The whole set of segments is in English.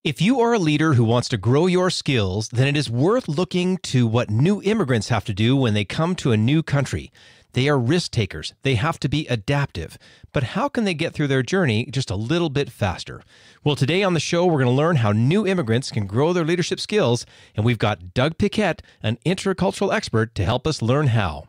If you are a leader who wants to grow your skills, then it is worth looking to what new immigrants have to do when they come to a new country. They are risk takers. They have to be adaptive. But how can they get through their journey just a little bit faster? Well, today on the show, we're going to learn how new immigrants can grow their leadership skills, and we've got Doug Piquette, an intercultural expert, to help us learn how.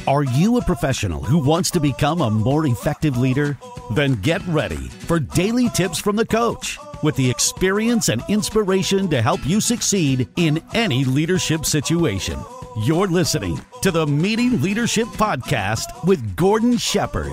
Are you a professional who wants to become a more effective leader? Then get ready for Daily Tips from the Coach, with the experience and inspiration to help you succeed in any leadership situation. You're listening to the Meeting Leadership Podcast with Gordon Shepherd.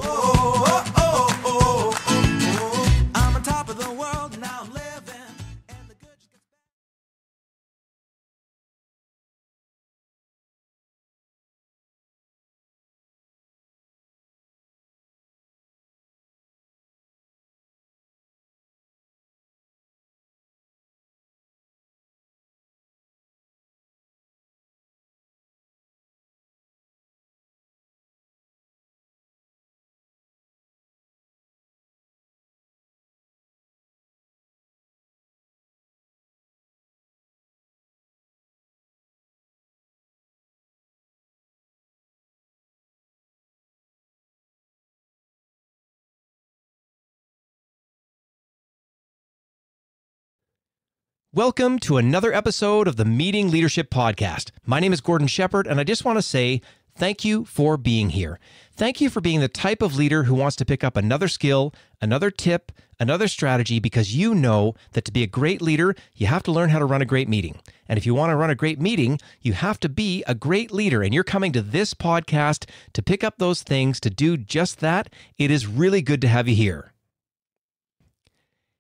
Welcome to another episode of the Meeting Leadership Podcast. My name is Gordon Shepherd, and I just want to say thank you for being here. Thank you for being the type of leader who wants to pick up another skill, another tip, another strategy, because you know that to be a great leader, you have to learn how to run a great meeting. And if you want to run a great meeting, you have to be a great leader. And you're coming to this podcast to pick up those things to do just that. It is really good to have you here.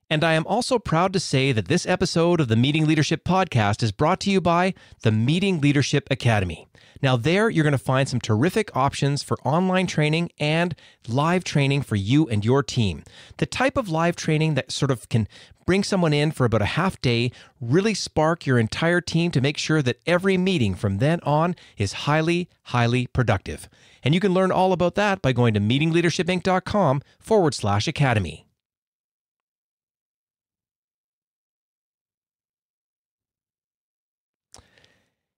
And I am also proud to say that this episode of the Meeting Leadership Podcast is brought to you by the Meeting Leadership Academy. Now there, you're going to find some terrific options for online training and live training for you and your team. The type of live training that sort of can bring someone in for about a half day, really spark your entire team to make sure that every meeting from then on is highly, highly productive. And you can learn all about that by going to meetingleadershipinc.com/academy.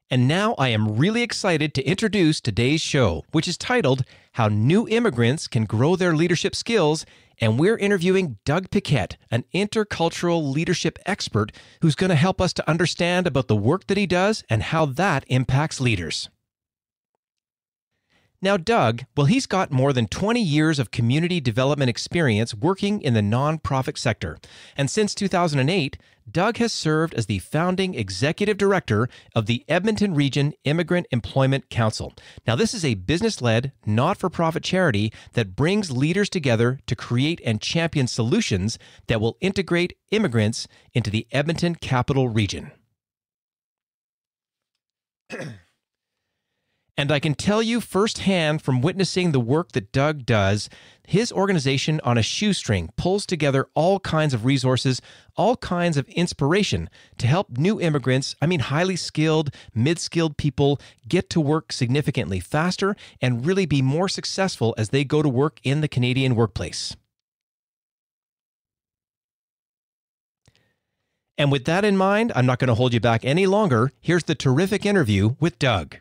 And now I am really excited to introduce today's show, which is titled How New Immigrants Can Grow Their Leadership Skills, and we're interviewing Doug Piquette, an intercultural leadership expert who's going to help us to understand about the work that he does and how that impacts leaders. Now, Doug, well, he's got more than 20 years of community development experience working in the nonprofit sector. And since 2008, Doug has served as the founding executive director of the Edmonton Region Immigrant Employment Council. Now, this is a business-led, not-for-profit charity that brings leaders together to create and champion solutions that will integrate immigrants into the Edmonton Capital Region. And I can tell you firsthand from witnessing the work that Doug does, his organization on a shoestring pulls together all kinds of resources, all kinds of inspiration to help new immigrants, highly skilled, mid-skilled people, get to work significantly faster and really be more successful as they go to work in the Canadian workplace. And with that in mind, I'm not going to hold you back any longer. Here's the terrific interview with Doug.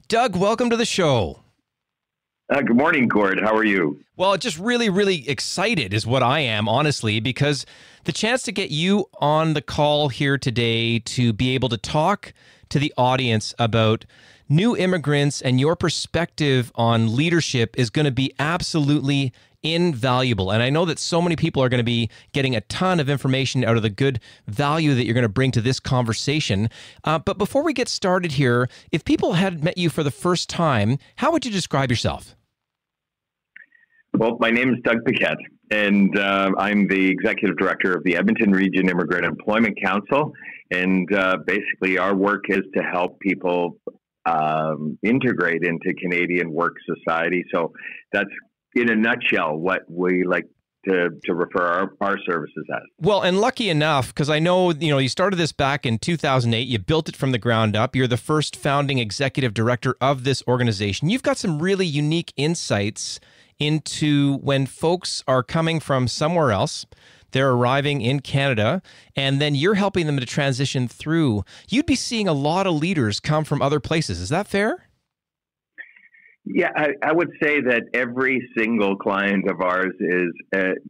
Doug, welcome to the show. Good morning, Gord. How are you? Well, just really, really excited is what I am, honestly, because the chance to get you on the call here today to be able to talk to the audience about new immigrants and your perspective on leadership is going to be absolutely invaluable. And I know that so many people are going to be getting a ton of information out of the good value that you're going to bring to this conversation. But before we get started here, if people had met you for the first time, how would you describe yourself? Well, my name is Doug Piquette, and I'm the Executive Director of the Edmonton Region Immigrant Employment Council. And basically, our work is to help people integrate into Canadian work society. So that's, in a nutshell, what we like to refer our services as. Well, and lucky enough, because I know, you started this back in 2008, you built it from the ground up. You're the first founding executive director of this organization. You've got some really unique insights into when folks are coming from somewhere else, they're arriving in Canada, and then you're helping them to transition through. You'd be seeing a lot of leaders come from other places. Is that fair? Yeah, I would say that every single client of ours is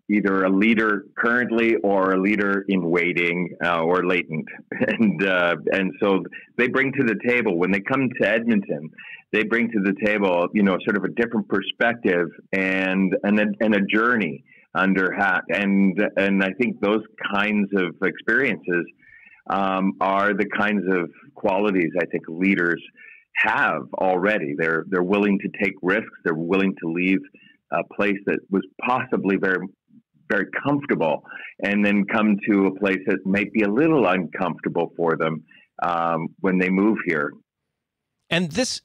either a leader currently or a leader in waiting or latent. And so they bring to the table, when they come to Edmonton, they bring to the table, sort of a different perspective and a journey under hat. And I think those kinds of experiences are the kinds of qualities I think leaders have already. They're willing to take risks. They're willing to leave a place that was possibly very, very comfortable, and then come to a place that might be a little uncomfortable for them when they move here. And this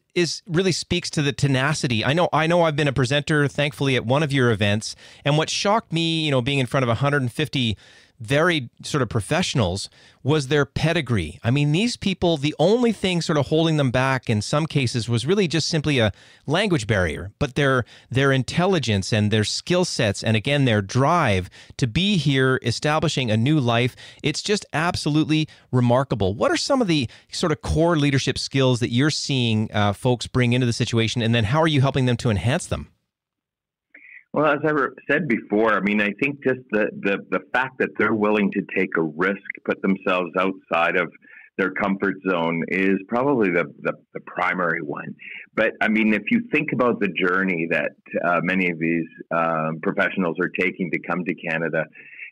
really speaks to the tenacity. I know I've been a presenter, thankfully, at one of your events, and what shocked me, being in front of 150 very sort of professionals, was their pedigree. I mean, these people, the only thing sort of holding them back in some cases was really just simply a language barrier, but their intelligence and their skill sets, and again, their drive to be here, establishing a new life, it's just absolutely remarkable. What are some of the sort of core leadership skills that you're seeing folks bring into the situation, and then how are you helping them to enhance them? Well, as I said before, I mean, I think just the fact that they're willing to take a risk, put themselves outside of their comfort zone, is probably the primary one. But I mean, if you think about the journey that many of these professionals are taking to come to Canada,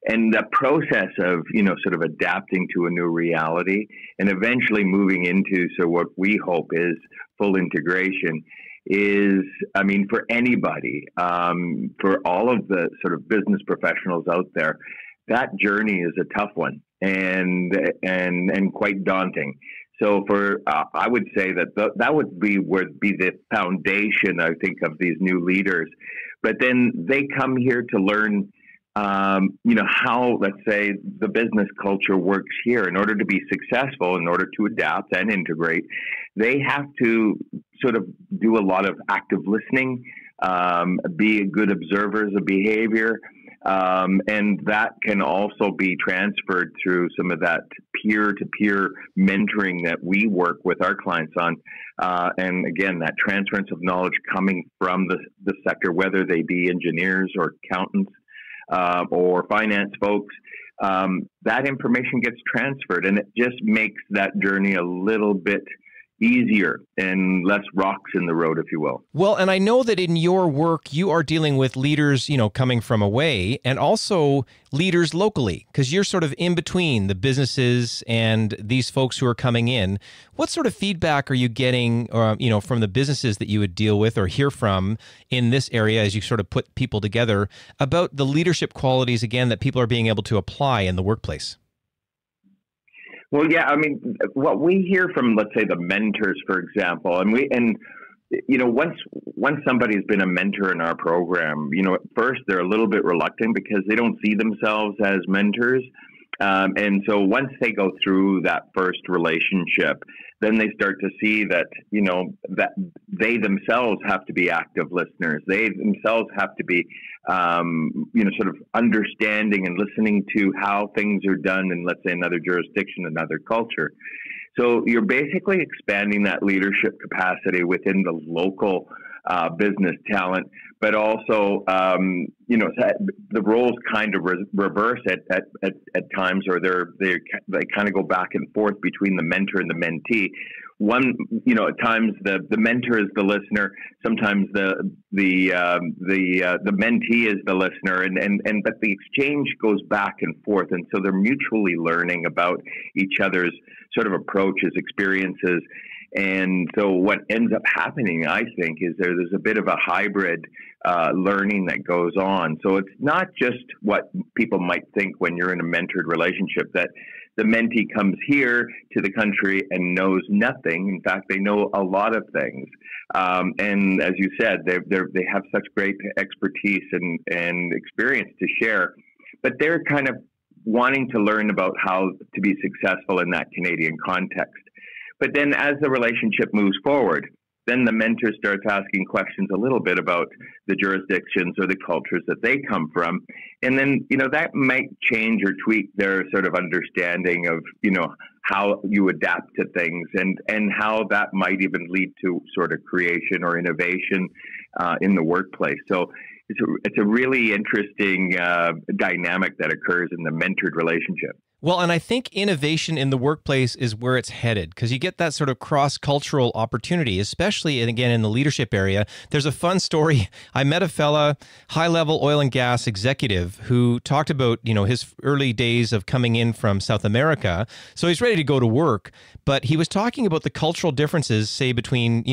and the process of, sort of adapting to a new reality and eventually moving into what we hope is full integration, is, I mean, for anybody, for all of the sort of business professionals out there, that journey is a tough one and quite daunting. So I would say that would be the foundation, I think, of these new leaders. But then they come here to learn, how, let's say, the business culture works here. In order to be successful, in order to adapt and integrate, they have to sort of do a lot of active listening, be good observers of behavior, and that can also be transferred through some of that peer-to-peer mentoring that we work with our clients on. And again, that transference of knowledge coming from the sector, whether they be engineers or accountants, or finance folks, that information gets transferred, and it just makes that journey a little bit easier and less rocks in the road, if you will. Well, and I know that in your work, you are dealing with leaders, coming from away, and also leaders locally, because you're sort of in between the businesses and these folks who are coming in. What sort of feedback are you getting, from the businesses that you would deal with or hear from in this area as you sort of put people together about the leadership qualities, again, that people are being able to apply in the workplace? Well, yeah, I mean, what we hear from, let's say, the mentors, for example, once somebody's been a mentor in our program, at first they're a little bit reluctant because they don't see themselves as mentors. And so once they go through that first relationship, then they start to see that, that they themselves have to be active listeners. They themselves have to be, sort of understanding and listening to how things are done in, let's say, another jurisdiction, another culture. So you're basically expanding that leadership capacity within the local business talent, but also, the roles kind of reverse at times, or they kind of go back and forth between the mentor and the mentee. One, at times the mentor is the listener. Sometimes the mentee is the listener, but the exchange goes back and forth, and so they're mutually learning about each other's sort of approaches, experiences. And so what ends up happening, I think, is there's a bit of a hybrid learning that goes on. So it's not just what people might think when you're in a mentored relationship, that the mentee comes here to the country and knows nothing. In fact, they know a lot of things. And as you said, they have such great expertise and experience to share, but they're kind of wanting to learn about how to be successful in that Canadian context. But then as the relationship moves forward, then the mentor starts asking questions a little bit about the jurisdictions or the cultures that they come from. And then, that might change or tweak their sort of understanding of, how you adapt to things and how that might even lead to sort of creation or innovation in the workplace. So it's a really interesting dynamic that occurs in the mentored relationship. Well, and I think innovation in the workplace is where it's headed, because you get that sort of cross-cultural opportunity, especially, and again, in the leadership area. There's a fun story. I met a fella, high-level oil and gas executive, who talked about, his early days of coming in from South America. So he's ready to go to work, but he was talking about the cultural differences, say, between,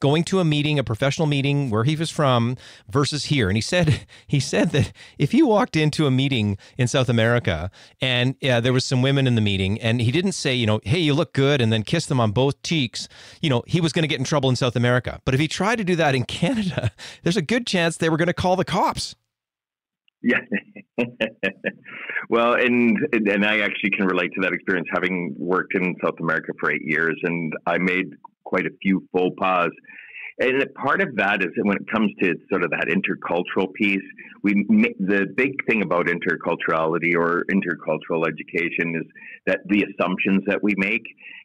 going to a meeting, a professional meeting where he was from versus here. And he said that if he walked into a meeting in South America and there was some women in the meeting, and he didn't say, hey, you look good, and then kiss them on both cheeks, he was going to get in trouble in South America. But if he tried to do that in Canada, there's a good chance they were going to call the cops. Yeah. Well, and I actually can relate to that experience, having worked in South America for 8 years, and I made quite a few faux pas. And part of that is that when it comes to sort of that intercultural piece, the big thing about interculturality or intercultural education is that the assumptions that we make.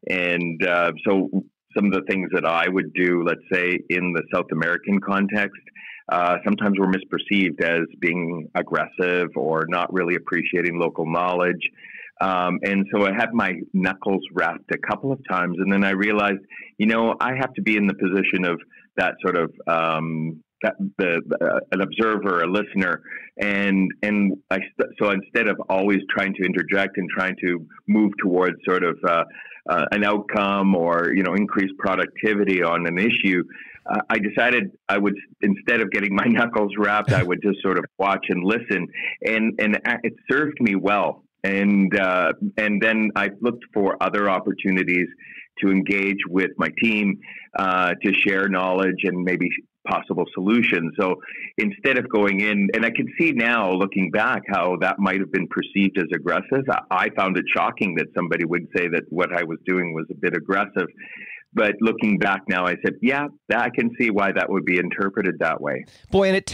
And so some of the things that I would do, let's say, in the South American context, sometimes were misperceived as being aggressive or not really appreciating local knowledge. And so I had my knuckles rapped a couple of times, and then I realized, I have to be in the position of that sort of an observer, a listener, and so instead of always trying to interject and trying to move towards sort of an outcome or increase productivity on an issue, I decided I would, instead of getting my knuckles rapped, I would just sort of watch and listen, and it served me well. And then I looked for other opportunities to engage with my team, to share knowledge and maybe possible solutions. So instead of going in, and I can see now, looking back, how that might have been perceived as aggressive. I found it shocking that somebody would say that what I was doing was a bit aggressive. But looking back now, I said, yeah, I can see why that would be interpreted that way. Boy, and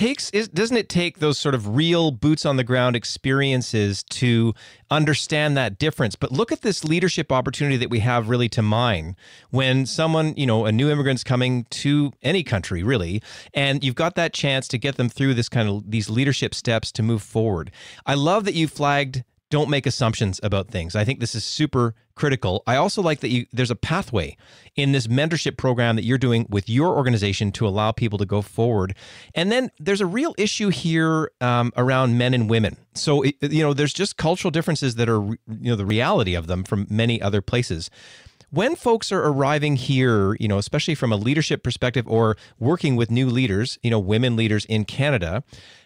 doesn't it take those sort of real boots on the ground experiences to understand that difference? But look at this leadership opportunity that we have really to mine when someone, a new immigrant's coming to any country really, and you've got that chance to get them through these leadership steps to move forward. I love that you flagged don't make assumptions about things. I think this is super critical. I also like that there's a pathway in this mentorship program that you're doing with your organization to allow people to go forward. And then there's a real issue here around men and women. So, there's just cultural differences that are, the reality of them from many other places. When folks are arriving here, especially from a leadership perspective or working with new leaders, women leaders in Canada,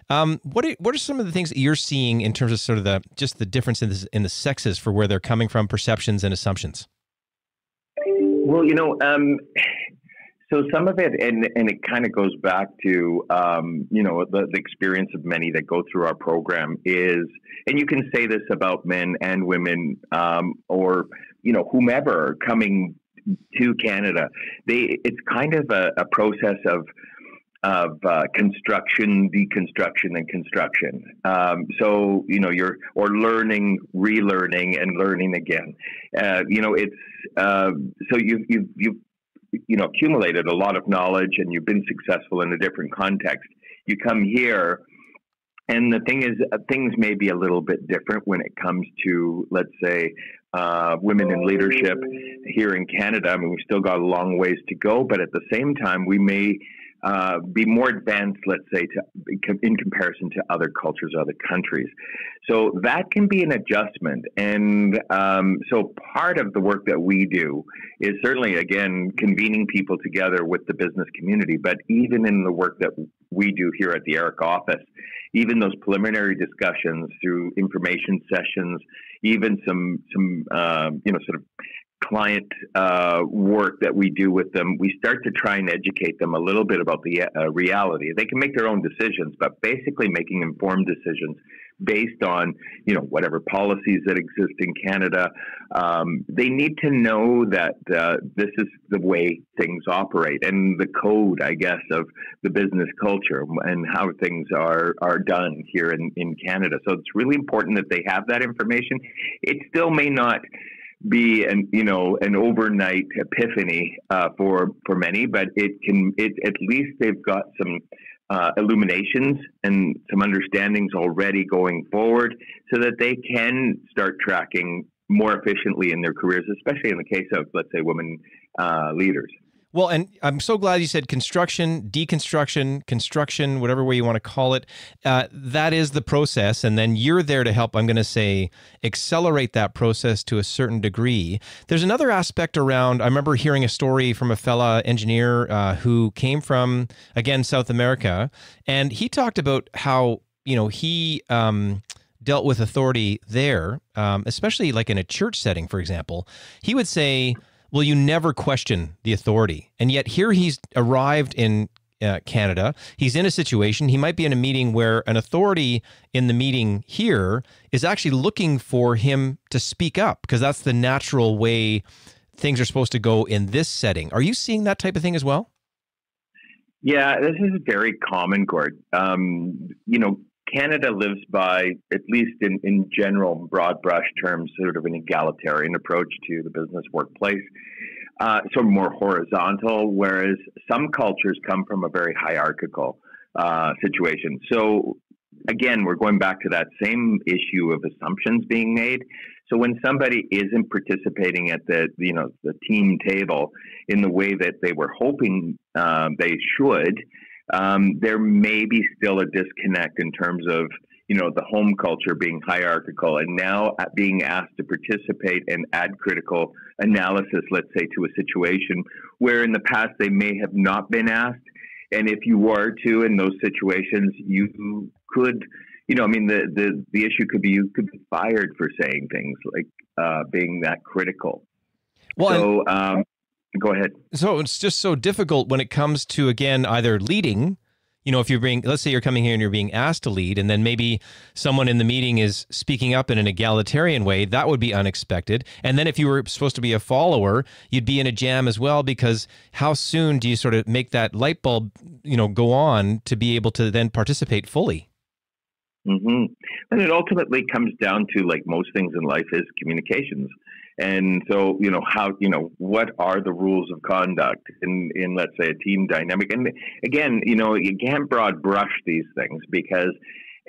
what are some of the things that you're seeing in terms of sort of the difference in the sexes for where they're coming from, perceptions and assumptions? Well, so some of it, and it kind of goes back to, the experience of many that go through our program is, and you can say this about men and women, or, whomever coming to Canada, it's kind of a process of construction, deconstruction, and construction. So you're learning, relearning, and learning again. It's so you've accumulated a lot of knowledge, and you've been successful in a different context. You come here, and the thing is, things may be a little bit different when it comes to, let's say, women in leadership here in Canada. I mean, we've still got a long ways to go, but at the same time, we may be more advanced, let's say, in comparison to other cultures, other countries. So that can be an adjustment. And so part of the work that we do is certainly, again, convening people together with the business community. But even in the work that we do here at the ERIC office, even those preliminary discussions through information sessions, even some sort of client work that we do with them, we start to try and educate them a little bit about the reality. They can make their own decisions, but basically making informed decisions based on, whatever policies that exist in Canada. They need to know that this is the way things operate and the code, I guess, of the business culture and how things are done here in Canada. So it's really important that they have that information. It still may not be an overnight epiphany for many, but it at least they've got some illuminations and some understandings already going forward, so that they can start tracking more efficiently in their careers, especially in the case of, let's say, women leaders. Well, and I'm so glad you said construction, deconstruction, construction, whatever way you want to call it. That is the process. And then you're there to help, I'm going to say, accelerate that process to a certain degree. There's another aspect around, I remember hearing a story from a fella engineer who came from, again, South America. And he talked about how, he dealt with authority there, especially like in a church setting, for example. He would say, well, you never question the authority. And yet here he's arrived in Canada. He's in a situation, he might be in a meeting where an authority in the meeting here is actually looking for him to speak up, because that's the natural way things are supposed to go in this setting. Are you seeing that type of thing as well? Yeah, this is very common, Gord. Canada lives by, at least in general, broad brush terms, sort of an egalitarian approach to the business workplace, so more horizontal, whereas some cultures come from a very hierarchical situation. So again, we're going back to that same issue of assumptions being made. So when somebody isn't participating at the team table in the way that they were hoping they should, there may be still a disconnect in terms of, the home culture being hierarchical and now being asked to participate and add critical analysis, let's say, to a situation where in the past they may have not been asked. And if you were to, in those situations, you could, the issue could be you could be fired for saying things like being that critical. Well, so, go ahead. So it's just so difficult when it comes to, again, either leading, if you're let's say you're coming here and you're being asked to lead, and then maybe someone in the meeting is speaking up in an egalitarian way, that would be unexpected. And then if you were supposed to be a follower, you'd be in a jam as well, because how soon do you sort of make that light bulb, go on to be able to then participate fully? Mm-hmm. And it ultimately comes down to, like most things in life, is communications. And so, what are the rules of conduct in, let's say, a team dynamic? And again, you can't broad brush these things because,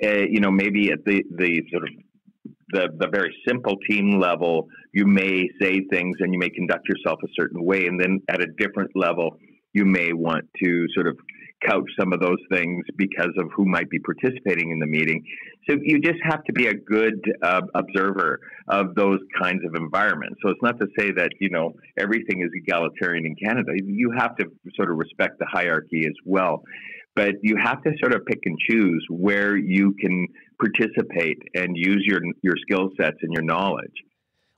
maybe at the sort of the very simple team level, you may say things and you may conduct yourself a certain way. And then at a different level, you may want to sort of couch some of those things because of who might be participating in the meeting. So you just have to be a good observer of those kinds of environments. So it's not to say that, everything is egalitarian in Canada. You have to sort of respect the hierarchy as well. But you have to sort of pick and choose where you can participate and use your skill sets and your knowledge.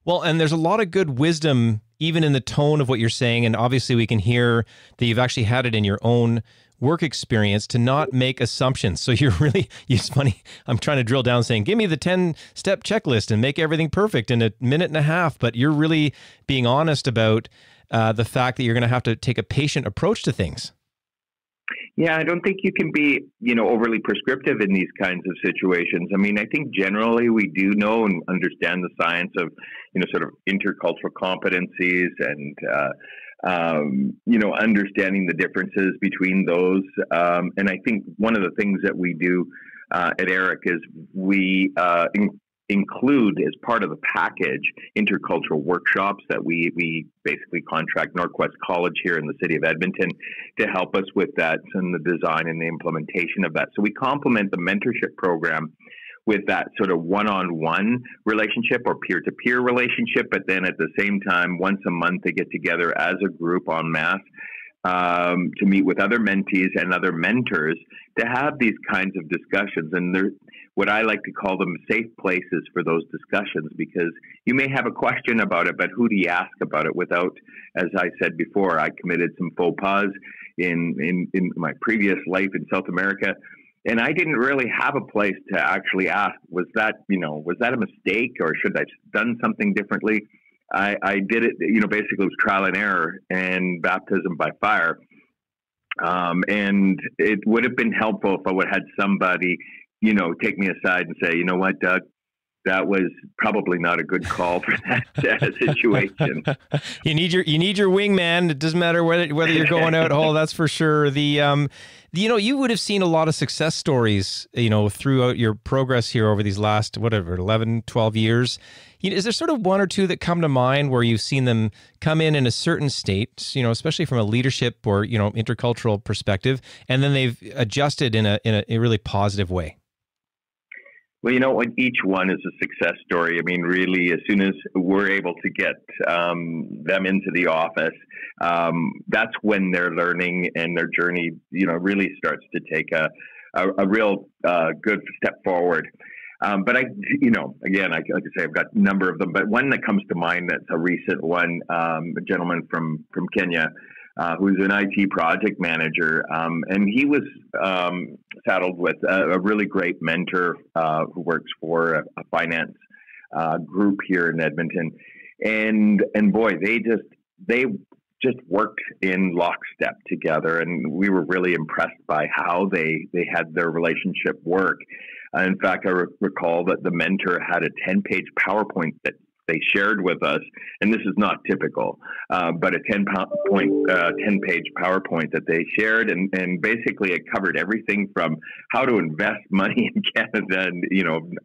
Well, and there's a lot of good wisdom even in the tone of what you're saying. And obviously we can hear that you've actually had it in your own work experience to not make assumptions. So it's funny, I'm trying to drill down saying, give me the 10-step checklist and make everything perfect in a minute and a half. But you're really being honest about the fact that you're going to have to take a patient approach to things. Yeah, I don't think you can be, overly prescriptive in these kinds of situations. I mean, I think generally we do know and understand the science of, sort of intercultural competencies and, understanding the differences between those. And I think one of the things that we do at ERIC is we include as part of the package intercultural workshops that we basically contract Northwest College here in the city of Edmonton to help us with that and the design and the implementation of that. So we complement the mentorship program with that sort of one-on-one relationship or peer-to-peer relationship, but then at the same time, once a month they get together as a group en masse to meet with other mentees and other mentors to have these kinds of discussions. And they're what I like to call them safe places for those discussions, because you may have a question about it, but who do you ask about it without, as I said before, I committed some faux pas in my previous life in South America. And I didn't really have a place to actually ask, was that a mistake, or should I have done something differently? I did it, basically it was trial and error and baptism by fire. And it would have been helpful if I would have had somebody, take me aside and say, you know what, Doug, that was probably not a good call for that situation. You need your wingman. It doesn't matter whether you're going out whole, that's for sure. You would have seen a lot of success stories, throughout your progress here over these last, 11, 12 years. Is there sort of one or two that come to mind where you've seen them come in a certain state, especially from a leadership or, intercultural perspective, and then they've adjusted in a really positive way? Well, each one is a success story. I mean, really, as soon as we're able to get them into the office, that's when their learning and their journey, really starts to take a real good step forward. But again, like I say, I've got a number of them, but one that comes to mind that's a recent one, a gentleman from Kenya, who's an IT project manager, and he was saddled with a really great mentor who works for a finance group here in Edmonton, and boy, they just worked in lockstep together, and we were really impressed by how they had their relationship work. In fact, I recall that the mentor had a 10-page PowerPoint that they shared with us, and this is not typical, but a 10-page PowerPoint that they shared, and basically it covered everything from how to invest money in Canada and,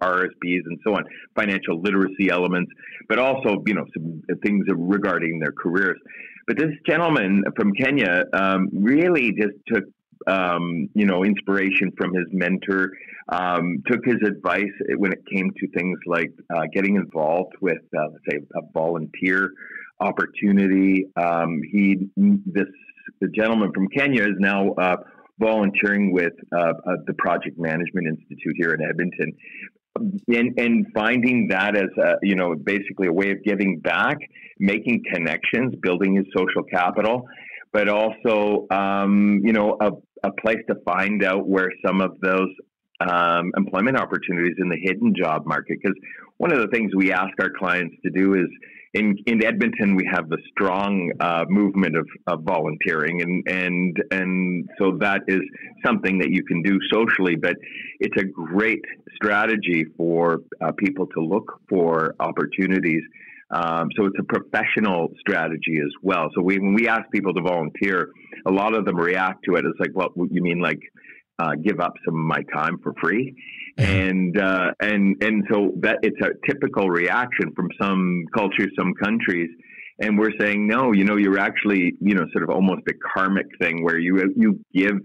RSPs and so on, financial literacy elements, but also, some things regarding their careers. But this gentleman from Kenya really just took inspiration from his mentor, took his advice when it came to things like getting involved with, let's say, a volunteer opportunity. The gentleman from Kenya is now volunteering with the Project Management Institute here in Edmonton, and finding that as basically a way of giving back, making connections, building his social capital, but also a place to find out where some of those employment opportunities in the hidden job market. Because one of the things we ask our clients to do is, in Edmonton, we have the strong movement of volunteering, and so that is something that you can do socially, but it's a great strategy for people to look for opportunities. So it's a professional strategy as well. So when we ask people to volunteer, a lot of them react to it. It's like, well, you mean like give up some of my time for free? And so that it's a typical reaction from some cultures, some countries. And we're saying, no, you're actually, sort of almost a karmic thing where you give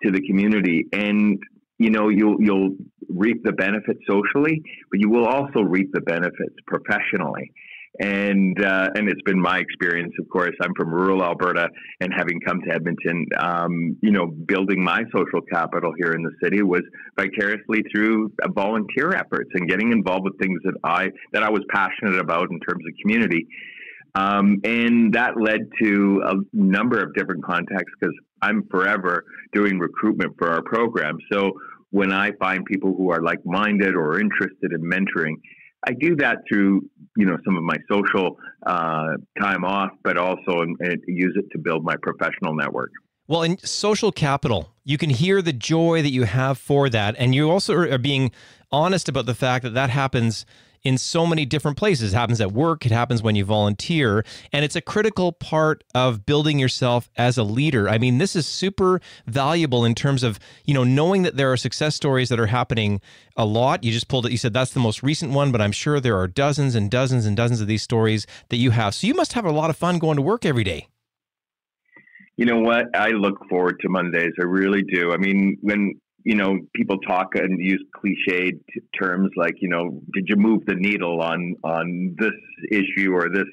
to the community, and, you'll reap the benefits socially, but you will also reap the benefits professionally. And it's been my experience, of course. I'm from rural Alberta, and having come to Edmonton, building my social capital here in the city was vicariously through volunteer efforts and getting involved with things that I was passionate about in terms of community. And that led to a number of different contacts, because I'm forever doing recruitment for our program. So when I find people who are like-minded or interested in mentoring, I do that through, some of my social time off, but also and use it to build my professional network. Well, in social capital, you can hear the joy that you have for that. And you also are being honest about the fact that that happens in so many different places. It happens at work. It happens when you volunteer. And it's a critical part of building yourself as a leader. I mean, this is super valuable in terms of, knowing that there are success stories that are happening a lot. You just pulled it. You said that's the most recent one, but I'm sure there are dozens and dozens and dozens of these stories that you have. So you must have a lot of fun going to work every day. You know what? I look forward to Mondays. I really do. I mean, when people talk and use cliched terms like, did you move the needle on this issue or this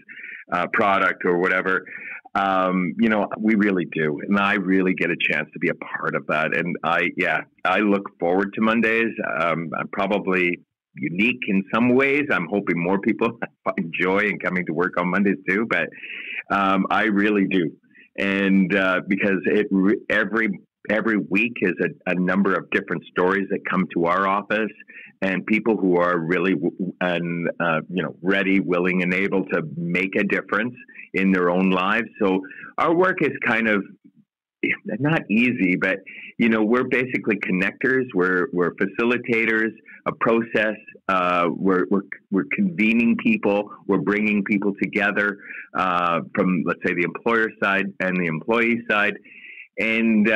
product or whatever? We really do. And I really get a chance to be a part of that. And I look forward to Mondays. I'm probably unique in some ways. I'm hoping more people find joy in coming to work on Mondays too, but I really do. And because every week is a number of different stories that come to our office, and people who are really ready, willing, and able to make a difference in their own lives. So our work is kind of not easy, but we're basically connectors. We're facilitators, a process. We're convening people. We're bringing people together from, let's say, the employer side and the employee side. And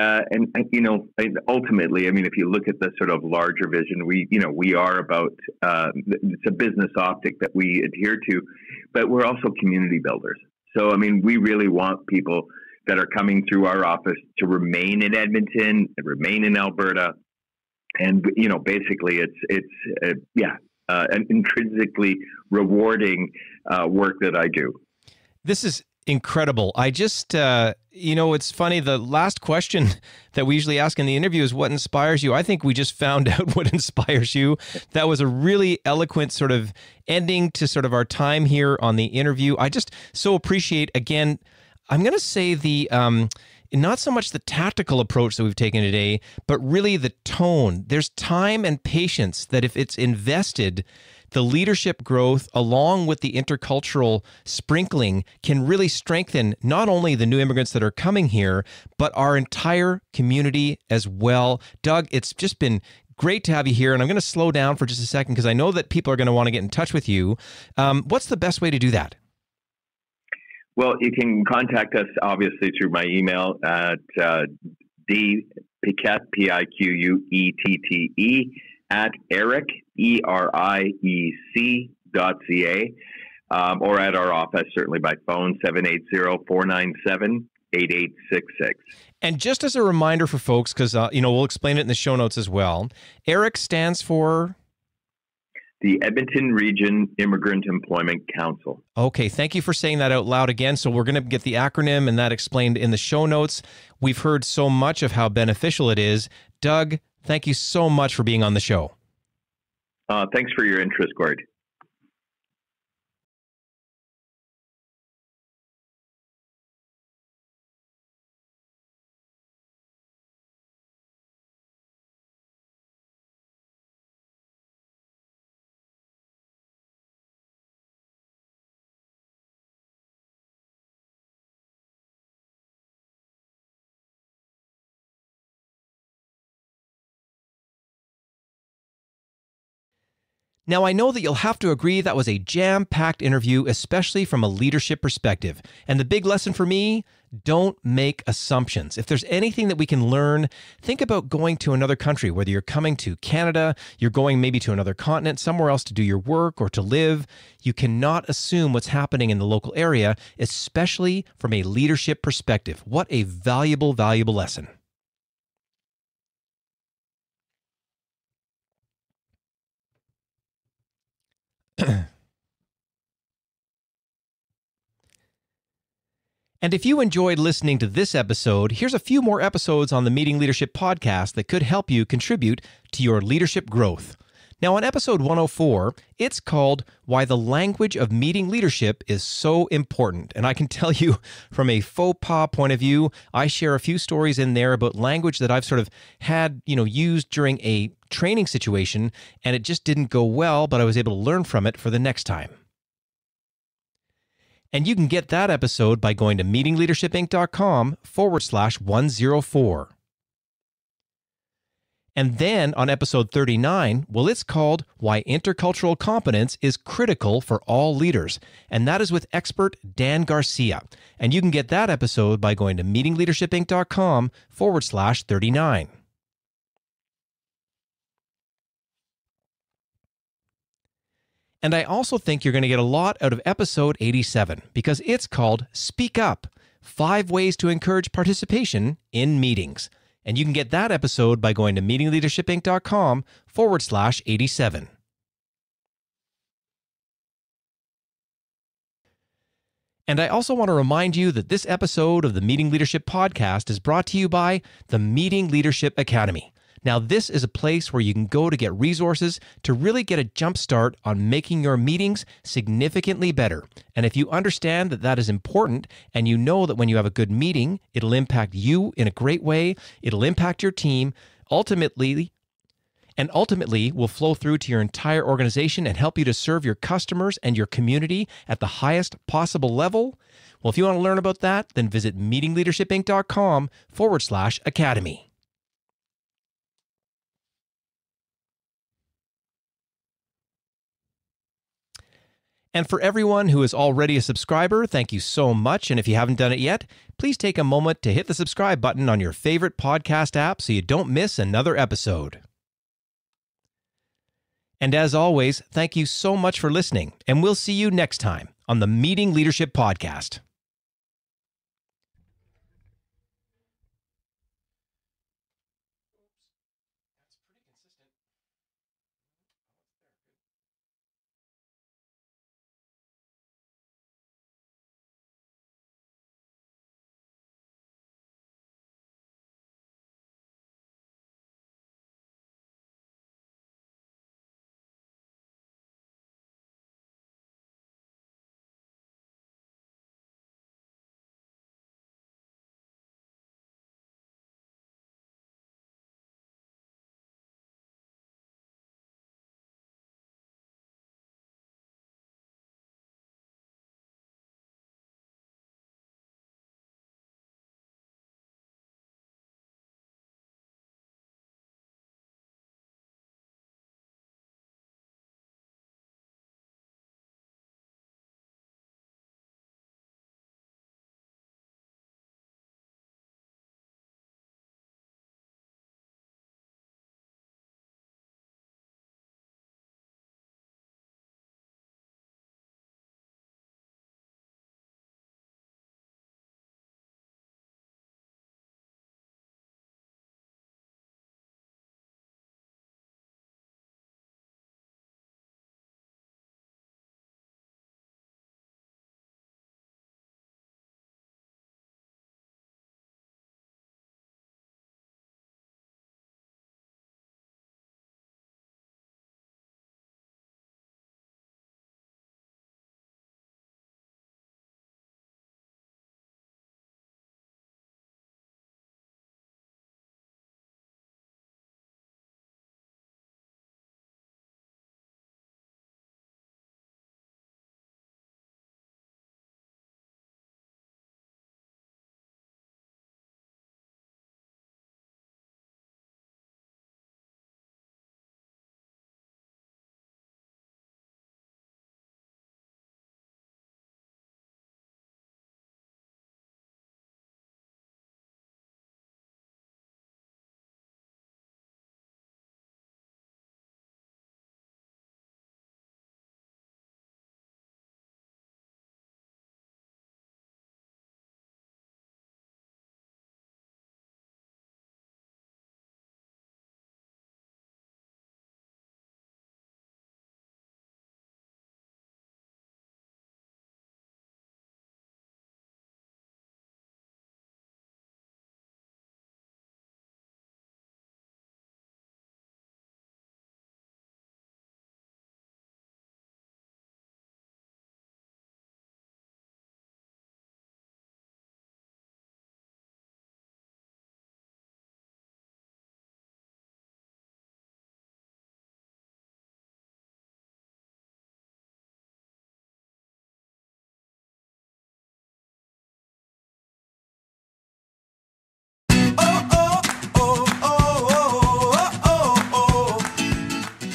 ultimately, I mean, if you look at the sort of larger vision, we are about, it's a business optic that we adhere to, but we're also community builders. So, I mean, we really want people that are coming through our office to remain in Edmonton, and remain in Alberta. And, basically it's an intrinsically rewarding work that I do. This is incredible. I just, it's funny. The last question that we usually ask in the interview is what inspires you. I think we just found out what inspires you. That was a really eloquent sort of ending to sort of our time here on the interview. I just so appreciate, again, I'm going to say the, not so much the tactical approach that we've taken today, but really the tone. There's time and patience that if it's invested, the leadership growth along with the intercultural sprinkling can really strengthen not only the new immigrants that are coming here, but our entire community as well. Doug, it's just been great to have you here. And I'm going to slow down for just a second because I know that people are going to want to get in touch with you. What's the best way to do that? Well, you can contact us, obviously, through my email at dpiquette, Piquette, at Eric, ERIEC.ca, or at our office, certainly by phone, 780-497-8866. And just as a reminder for folks, because, we'll explain it in the show notes as well, ERIC stands for? The Edmonton Region Immigrant Employment Council. Okay, thank you for saying that out loud again. So we're going to get the acronym and that explained in the show notes. We've heard so much of how beneficial it is. Doug, thank you so much for being on the show. Thanks for your interest, Gord. Now, I know that you'll have to agree that was a jam-packed interview, especially from a leadership perspective. And the big lesson for me, don't make assumptions. If there's anything that we can learn, think about going to another country, whether you're coming to Canada, you're going maybe to another continent, somewhere else to do your work or to live. You cannot assume what's happening in the local area, especially from a leadership perspective. What a valuable, valuable lesson. And if you enjoyed listening to this episode, here's a few more episodes on the Meeting Leadership podcast that could help you contribute to your leadership growth. Now, on episode 104, it's called Why the Language of Meeting Leadership is So Important. And I can tell you from a faux pas point of view, I share a few stories in there about language that I've sort of had, used during a training situation, and it just didn't go well, but I was able to learn from it for the next time. And you can get that episode by going to meetingleadershipinc.com/104. And then on episode 39, well, it's called Why Intercultural Competence is Critical for All Leaders. And that is with expert Dan Garcia. And you can get that episode by going to meetingleadershipinc.com/39. And I also think you're going to get a lot out of episode 87 because it's called Speak Up, 5 Ways to Encourage Participation in Meetings. And you can get that episode by going to meetingleadershipinc.com/87. And I also want to remind you that this episode of the Meeting Leadership Podcast is brought to you by the Meeting Leadership Academy. Now, this is a place where you can go to get resources to really get a jump start on making your meetings significantly better. And if you understand that that is important, and you know that when you have a good meeting, it'll impact you in a great way, it'll impact your team, ultimately will flow through to your entire organization and help you to serve your customers and your community at the highest possible level. Well, if you want to learn about that, then visit meetingleadershipinc.com/academy. And for everyone who is already a subscriber, thank you so much. And if you haven't done it yet, please take a moment to hit the subscribe button on your favorite podcast app so you don't miss another episode. And as always, thank you so much for listening, and we'll see you next time on the Meeting Leadership Podcast.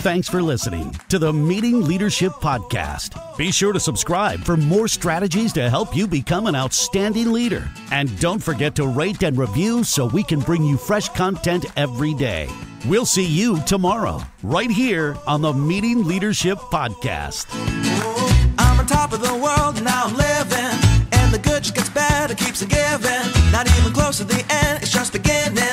Thanks for listening to the Meeting Leadership Podcast. Be sure to subscribe for more strategies to help you become an outstanding leader. And don't forget to rate and review so we can bring you fresh content every day. We'll see you tomorrow, right here on the Meeting Leadership Podcast. I'm on top of the world, now I'm living. And the good just gets better, keeps on giving. Not even close to the end, it's just beginning.